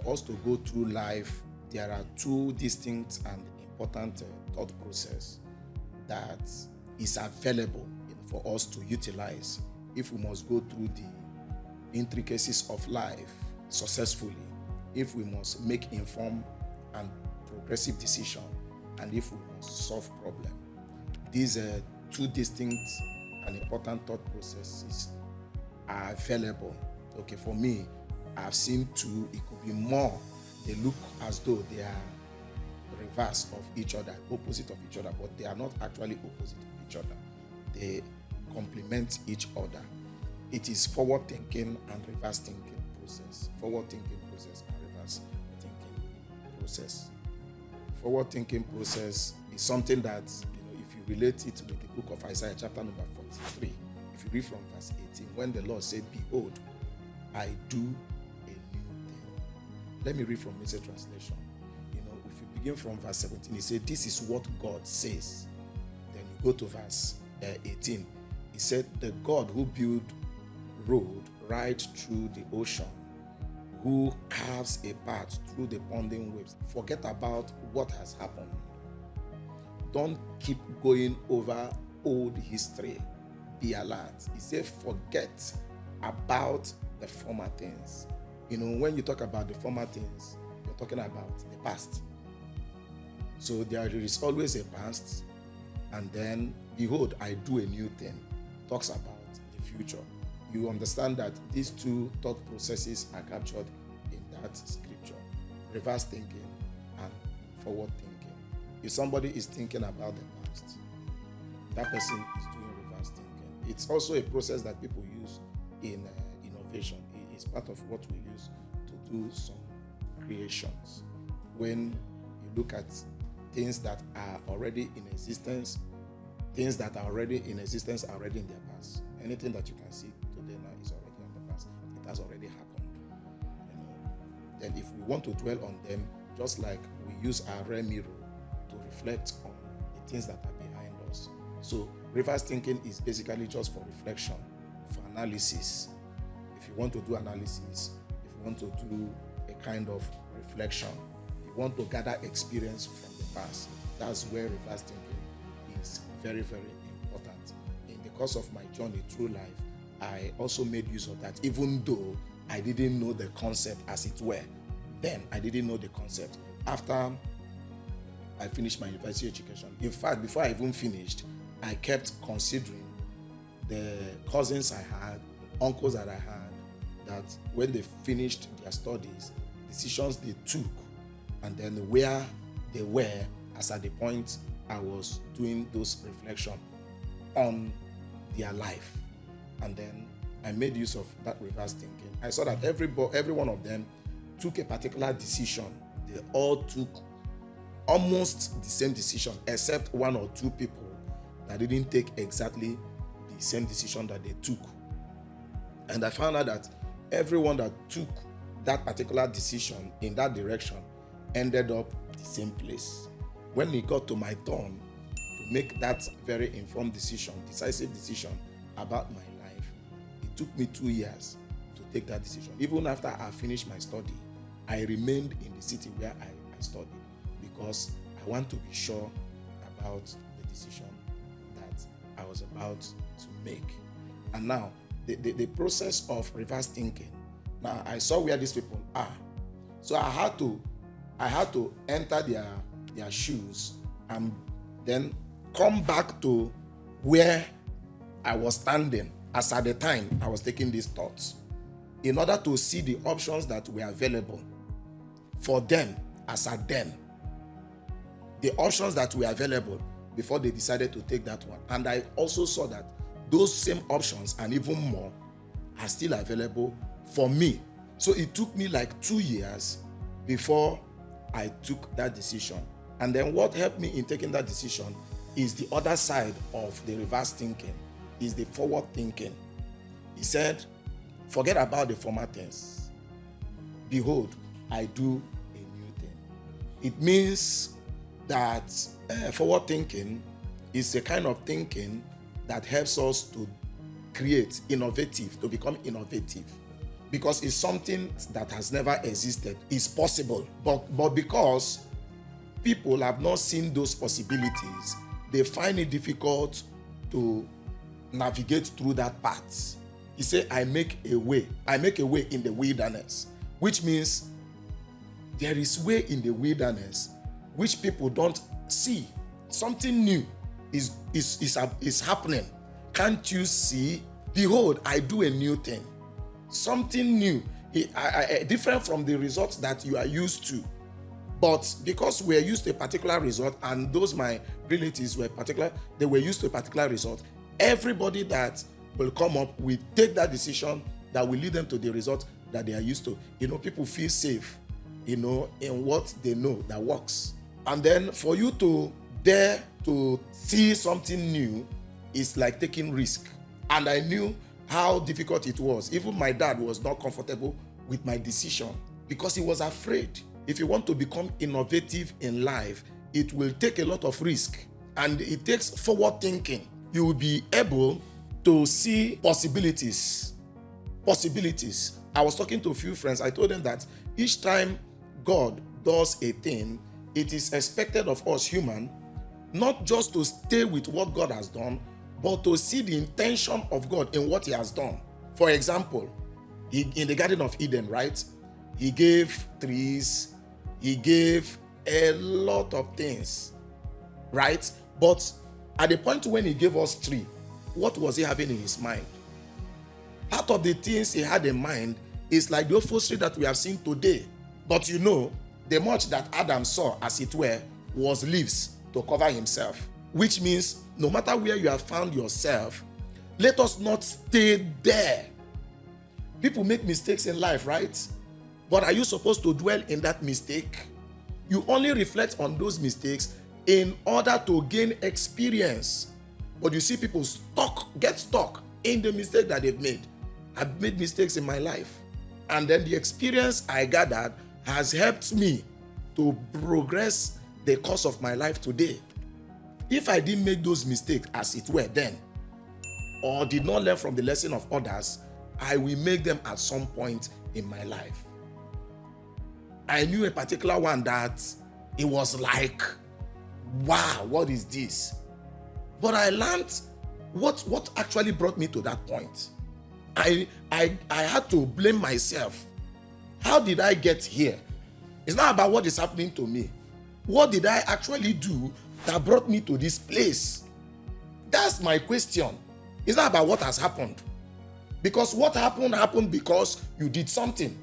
for us to go through life, there are two distinct and important thought process that is available for us to utilize if we must go through the intricacies of life successfully, if we must make informed and progressive decisions, and if we must solve problems. These two distinct and important thought processes are available. Okay, for me, I've seen two. It could be more. They look as though they are reverse of each other, opposite of each other, but they are not actually opposite of each other. They complement each other. It is forward thinking and reverse thinking process. Forward thinking process and reverse thinking process. Forward thinking process is something that, if you relate it with the book of Isaiah, chapter number 43, if you read from verse 18, when the Lord said, "Behold, I do a new thing." Let me read from Message translation. If you begin from verse 17, he said, "This is what God says." Then you go to verse 18. He said, "The God who built road right through the ocean, who carves a path through the pounding waves." Forget about what has happened. Don't keep going over old history. Be alert. He said, forget about the former things. When you talk about the former things, you're talking about the past. So there is always a past, and then, "Behold, I do a new thing," talks about the future. You understand that these two thought processes are captured in that scripture: reverse thinking and forward thinking. If somebody is thinking about the past, that person is doing reverse thinking. It's also a process that people use in innovation. It's part of what we use to do some creations. When you look at things that are already in existence, things that are already in existence are already in their past. Anything that you can see today now is already in the past. It has already happened. Then if we want to dwell on them, just like we use our rear mirror to reflect on the things that are behind us. So reverse thinking is basically just for reflection, for analysis. If you want to do analysis, if you want to do a kind of reflection, you want to gather experience from the past, that's where reverse thinking is very, very important. In the course of my journey through life, I also made use of that, even though I didn't know the concept as it were. Then I didn't know the concept. After I finished my university education, in fact, before I even finished, I kept considering the cousins I had, uncles that I had, that when they finished their studies, decisions they took, and then where they were as at the point I was doing those reflections on their life. And then I made use of that reverse thinking. I saw that every one of them took a particular decision. They all took almost the same decision, except one or two people that didn't take exactly the same decision that they took. And I found out that everyone that took that particular decision in that direction ended up the same place. When it got to my turn to make that very informed decision, decisive decision about my life, it took me 2 years to take that decision. Even after I finished my study, I remained in the city where I studied, because I want to be sure about the decision that I was about to make. And now, the process of reverse thinking. Now, I saw where these people are. So I had to enter their shoes and then come back to where I was standing as at the time I was taking these thoughts, in order to see the options that were available for them as at then. The options that were available before they decided to take that one. And I also saw that those same options and even more are still available for me. So it took me like 2 years before I took that decision. And then what helped me in taking that decision is the other side of the reverse thinking, is the forward thinking. He said, forget about the former things. Behold, I do a new thing. It means that forward thinking is a kind of thinking that helps us to create to become innovative. because it's something that has never existed. It's possible, but because people have not seen those possibilities, they find it difficult to navigate through that path. He said, I make a way in the wilderness, which means there is way in the wilderness which people don't see. Something new is happening. Can't you see? Behold, I do a new thing. Something new, different from the results that you are used to. But because we're used to a particular result, and those my relatives were they were used to a particular result, everybody that will come up will take that decision that will lead them to the result that they are used to. People feel safe, in what they know that works. And then for you to dare to see something new is like taking risk. And I knew how difficult it was. Even my dad was not comfortable with my decision because he was afraid. If you want to become innovative in life, it will take a lot of risk, and it takes forward thinking. You will be able to see possibilities. I was talking to a few friends. I told them that each time God does a thing, it is expected of us human not just to stay with what God has done, but to see the intention of God in what he has done. For example, in the Garden of Eden, right? He gave trees, he gave a lot of things, right? But at the point when he gave us tree, what was he having in his mind? Part of the things he had in mind is like the opposite that we have seen today. But the much that Adam saw, as it were, was leaves to cover himself. Which means no matter where you have found yourself, let us not stay there. People make mistakes in life, right? But are you supposed to dwell in that mistake? You only reflect on those mistakes in order to gain experience. But you see people get stuck in the mistake that they've made. I've made mistakes in my life. And then the experience I gathered has helped me to progress the course of my life today. If I didn't make those mistakes, as it were then, or did not learn from the lesson of others, I will make them at some point in my life. I knew a particular one that it was like, wow, what is this? But I learned what actually brought me to that point. I had to blame myself. How did I get here? It's not about what is happening to me. What did I actually do that brought me to this place? That's my question. It's not about what has happened. Because what happened because you did something.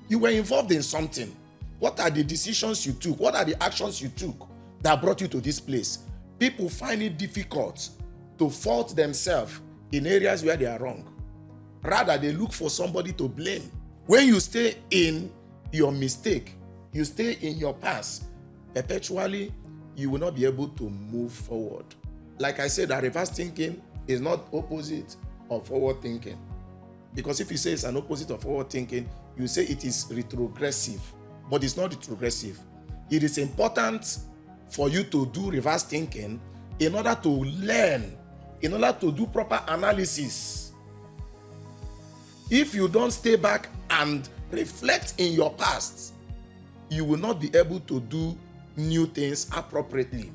You were involved in something. What are the decisions you took? What are the actions you took that brought you to this place? People find it difficult to fault themselves in areas where they are wrong. Rather, they look for somebody to blame. When you stay in your mistake, you stay in your past, perpetually, you will not be able to move forward. Like I said, that reverse thinking is not opposite of forward thinking. Because if you say it's an opposite of forward thinking, you say it is retrogressive. But it's not retrogressive. It is important for you to do reverse thinking in order to learn, in order to do proper analysis. If you don't stay back and reflect in your past, you will not be able to do new things appropriately.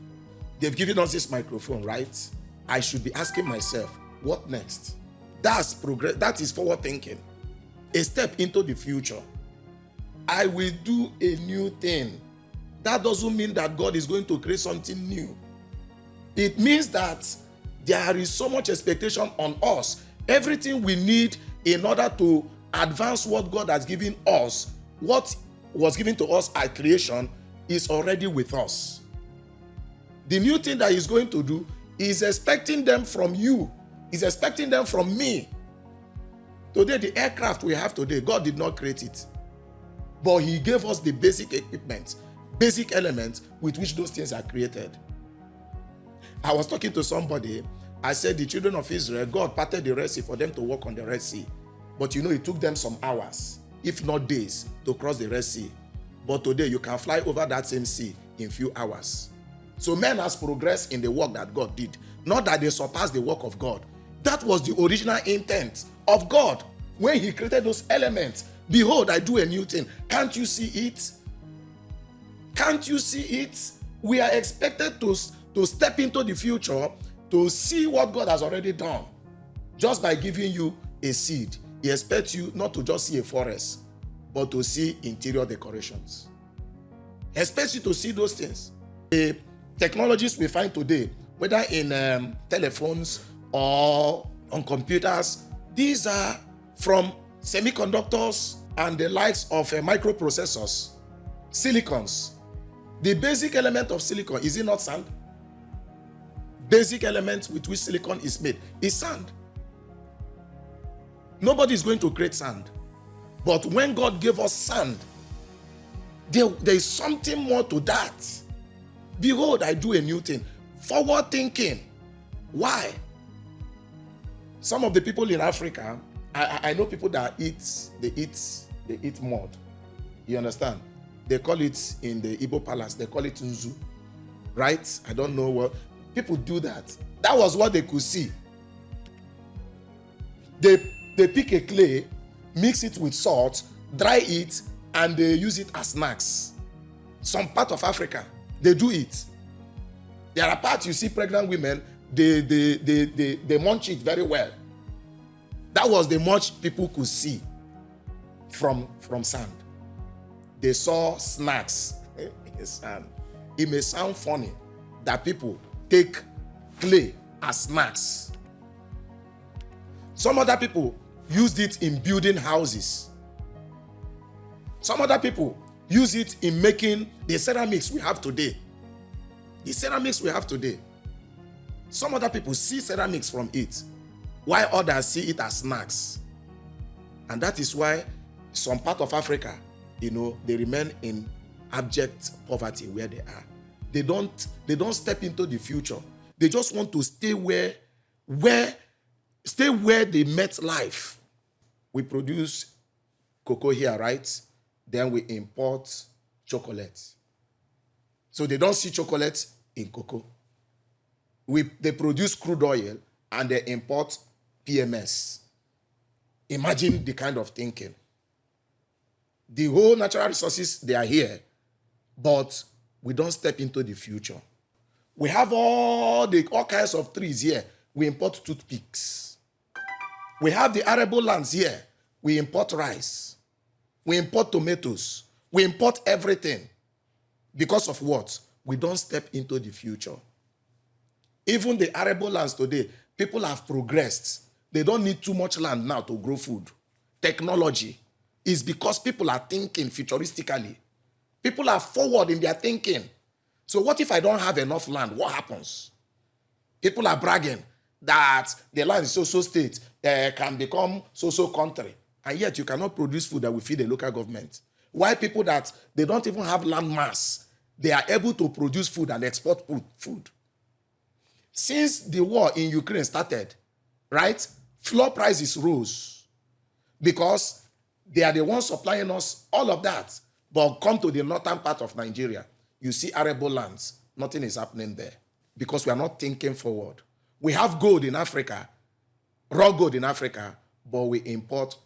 They've given us this microphone, right? I should be asking myself, what next? That's progress. That is forward thinking. A step into the future. I will do a new thing. That doesn't mean that God is going to create something new. It means that there is so much expectation on us. Everything we need in order to advance what God has given us, what was given to us at creation, is already with us. The new thing that he's going to do is expecting them from you. He's expecting them from me. Today, the aircraft we have today, God did not create it. But he gave us the basic equipment, basic elements with which those things are created. I was talking to somebody. I said the children of Israel, God parted the Red Sea for them to walk on the Red Sea. But it took them some hours, if not days, to cross the Red Sea. But today, you can fly over that same sea in few hours. So man has progressed in the work that God did. Not that they surpassed the work of God. That was the original intent of God, When he created those elements, behold, I do a new thing. Can't you see it? Can't you see it? We are expected to step into the future to see what God has already done. Just by giving you a seed, he expects you not to just see a forest, but to see interior decorations. He expects you to see those things. The technologies we find today, whether in telephones or on computers, these are from semiconductors and the likes of microprocessors, silicons. The basic element of silicon, is it not sand? Basic element with which silicon is made is sand. Nobody is going to create sand. But when God gave us sand, there is something more to that. Behold, I do a new thing. Forward thinking. Why? Some of the people in Africa, I know people that eat mud. You understand? They call it in the Igbo palace, they call it nzu. Right? I don't know what. People do that. That was what they could see. They pick a clay, mix it with salt, dry it, and they use it as snacks. Some part of Africa, they do it. There are parts you see pregnant women, they munch it very well. That was the much people could see from sand. They saw snacks in sand. It may sound funny that people take clay as snacks. Some other people used it in building houses. Some other people use it in making the ceramics we have today. The ceramics we have today. Some other people see ceramics from it, while others see it as snacks. And that is why some part of Africa, they remain in abject poverty where they are. They don't step into the future. They just want to stay where they met life. We produce cocoa here, right? Then we import chocolate. So they don't see chocolate in cocoa. They produce crude oil and they import PMS. Imagine the kind of thinking. The whole natural resources, they are here, but we don't step into the future. We have all kinds of trees here. We import toothpicks. We have the arable lands here. We import rice. We import tomatoes. We import everything. Because of what? We don't step into the future. Even the arable lands today, people have progressed. They don't need too much land now to grow food. Technology is because people are thinking futuristically. People are forward in their thinking. So what if I don't have enough land? What happens? People are bragging that the land is so state can become so country. And yet you cannot produce food that will feed the local government. Why people that they don't even have land mass, they are able to produce food and export food. Since the war in Ukraine started, right, flour prices rose because they are the ones supplying us all of that. But come to the northern part of Nigeria, you see arable lands, nothing is happening there because we are not thinking forward. We have gold in Africa, raw gold in Africa, but we import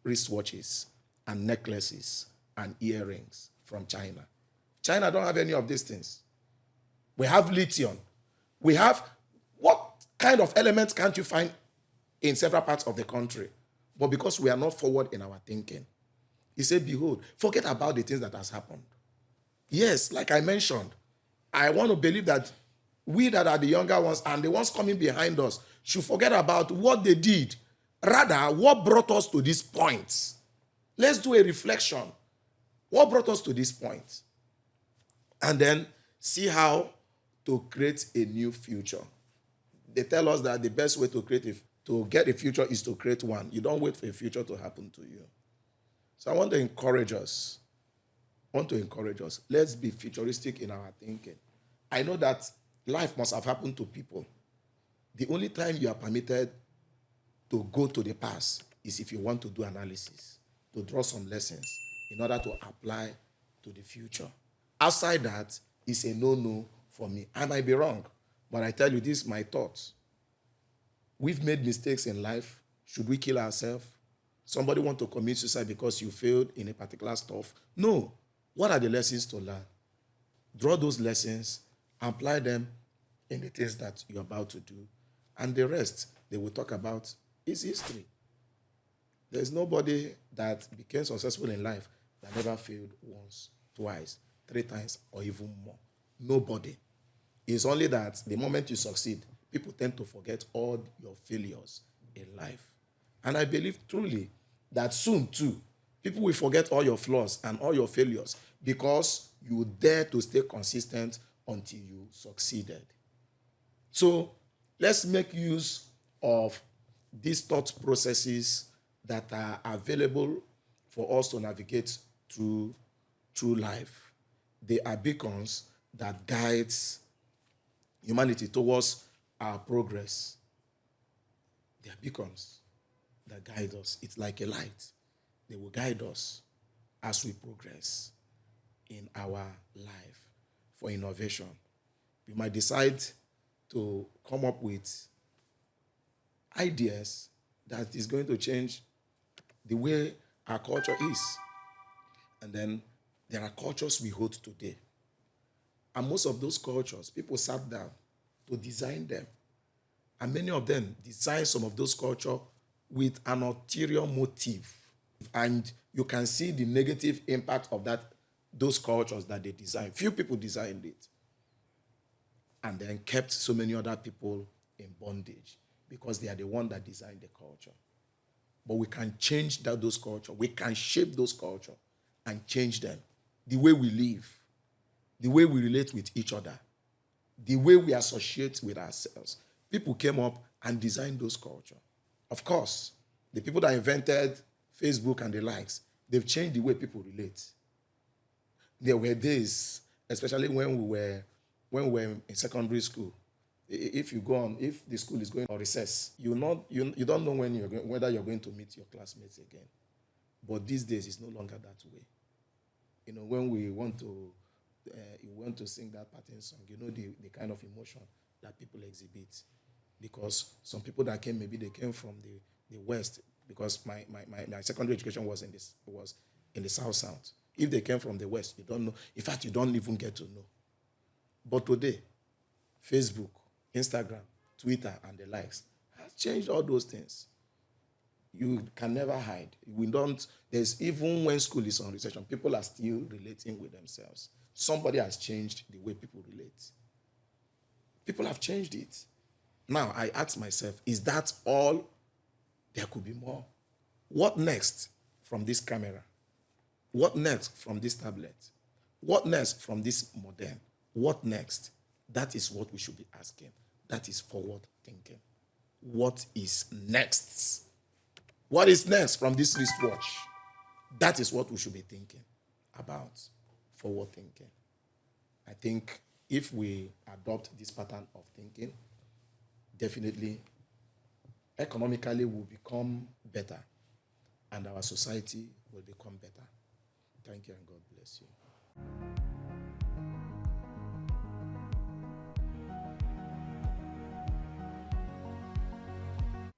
wristwatches and necklaces and earrings from China. China don't have any of these things. We have lithium. We have, what kind of elements can't you find in several parts of the country? But because we are not forward in our thinking. He said, behold, forget about the things that has happened. Yes, like I mentioned, I want to believe that we that are the younger ones and the ones coming behind us should forget about what they did. Rather, what brought us to this point? Let's do a reflection. What brought us to this point? And then see how to create a new future. They tell us that the best way to get a future is to create one. You don't wait for a future to happen to you. So I want to encourage us. Let's be futuristic in our thinking. I know that life must have happened to people. The only time you are permitted to go to the past is if you want to do analysis, to draw some lessons in order to apply to the future. Outside that, it's a no-no for me. I might be wrong, but I tell you, this is my thoughts. We've made mistakes in life. Should we kill ourselves? Somebody want to commit suicide because you failed in a particular stuff. No. What are the lessons to learn? Draw those lessons, apply them in the things that you're about to do, and the rest they will talk about is history. There's nobody that became successful in life that never failed once, twice, 3 times, or even more. Nobody. It's only that the moment you succeed, people tend to forget all your failures in life. And I believe truly that soon too, people will forget all your flaws and all your failures because you dare to stay consistent until you succeeded. So let's make use of these thought processes that are available for us to navigate through life. They are beacons that guides humanity towards our progress. They are beacons that guide us. It's like a light. They will guide us as we progress in our life for innovation. We might decide to come up with ideas that is going to change the way our culture is. And then there are cultures we hold today. And most of those cultures, people sat down to design them. And many of them design some of those cultures with an ulterior motive. And you can see the negative impact of those cultures that they designed. Few people designed it. And then kept so many other people in bondage because they are the one that designed the culture. But we can change those cultures. We can shape those cultures and change them. The way we live, the way we relate with each other, the way we associate with ourselves. People came up and designed those cultures. Of course, the people that invented Facebook and the likes, they've changed the way people relate. There were days, especially when we were in secondary school, if the school is going on recess, you don't know whether you're going to meet your classmates again. But these days, it's no longer that way. When we want to sing that pattern song, the kind of emotion that people exhibit. Because some people that came, maybe they came from the West, because my secondary education was in the South. If they came from the West, you don't know. In fact, you don't even get to know. But today, Facebook, Instagram, Twitter, and the likes has changed all those things. You can never hide. Even when school is on recession, people are still relating with themselves. Somebody has changed the way people relate. People have changed it. Now, I ask myself, is that all? There could be more. What next from this camera? What next from this tablet? What next from this modem? What next? That is what we should be asking. That is forward thinking. What is next? What is next from this wristwatch? That is what we should be thinking about. Forward thinking. I think if we adopt this pattern of thinking, definitely economically we'll become better and our society will become better. Thank you and God bless you.